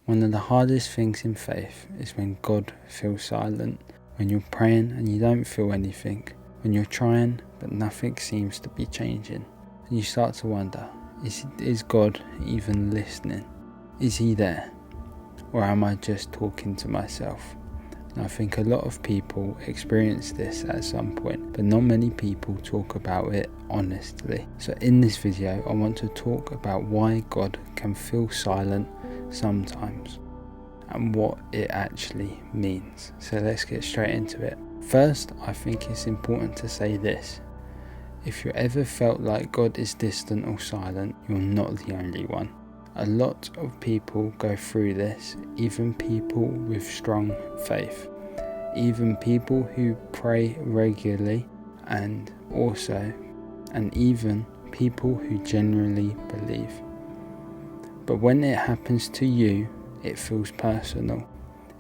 One of the hardest things in faith is when God feels silent, when you're praying and you don't feel anything, when you're trying but nothing seems to be changing, and you start to wonder, is God even listening? Is he there? Or am I just talking to myself? And I think a lot of people experience this at some point, but not many people talk about it honestly. So in this video, I want to talk about why God can feel silent sometimes and what it actually means. So let's get straight into it. First, I think it's important to say this. If you ever felt like God is distant or silent, you're not the only one. A lot of people go through this, even people with strong faith, even people who pray regularly, and even people who genuinely believe. But when it happens to you, it feels personal.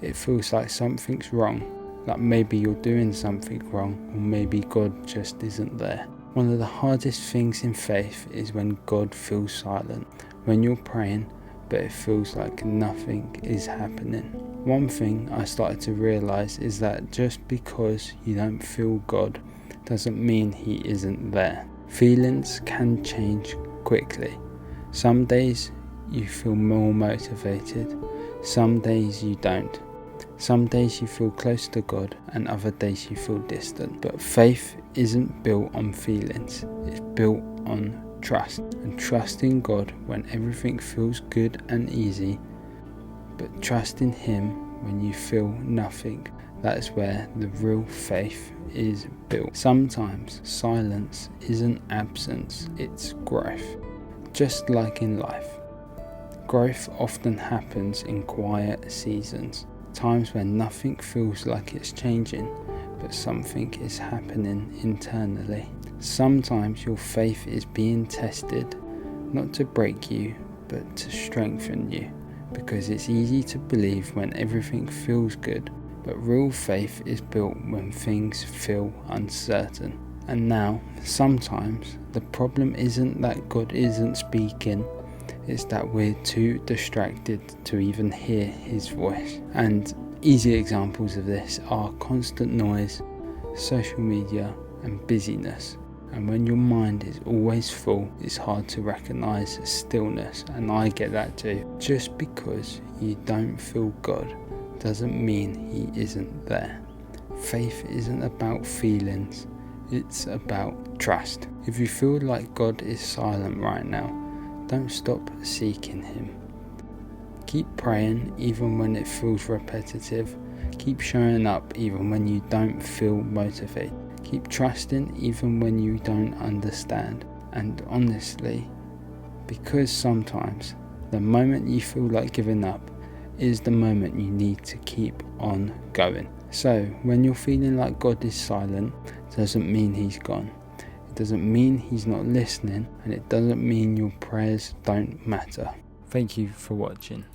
It feels like something's wrong, like maybe you're doing something wrong, or maybe God just isn't there. One of the hardest things in faith is when God feels silent, when you're praying, but it feels like nothing is happening. One thing I started to realise is that just because you don't feel God doesn't mean he isn't there. Feelings can change quickly. Some days you feel more motivated, some days you don't. Some days you feel close to God and other days you feel distant. But faith isn't built on feelings, it's built on trust. And trusting God when everything feels good and easy, but trusting him when you feel nothing. That's where the real faith is built. Sometimes silence isn't absence, it's growth. Just like in life. Growth often happens in quiet seasons, times when nothing feels like it's changing, but something is happening internally. Sometimes your faith is being tested, not to break you, but to strengthen you, because it's easy to believe when everything feels good, but real faith is built when things feel uncertain. And now, sometimes, the problem isn't that God isn't speaking, it's that we're too distracted to even hear his voice. And easy examples of this are constant noise, social media, and busyness. And when your mind is always full, it's hard to recognise stillness, and I get that too. Just because you don't feel God doesn't mean he isn't there. Faith isn't about feelings, it's about trust. If you feel like God is silent right now, don't stop seeking him. Keep praying even when it feels repetitive. Keep showing up even when you don't feel motivated. Keep trusting even when you don't understand. And honestly, because sometimes the moment you feel like giving up is the moment you need to keep on going. So when you're feeling like God is silent, doesn't mean he's gone. It doesn't mean he's not listening, and it doesn't mean your prayers don't matter. Thank you for watching.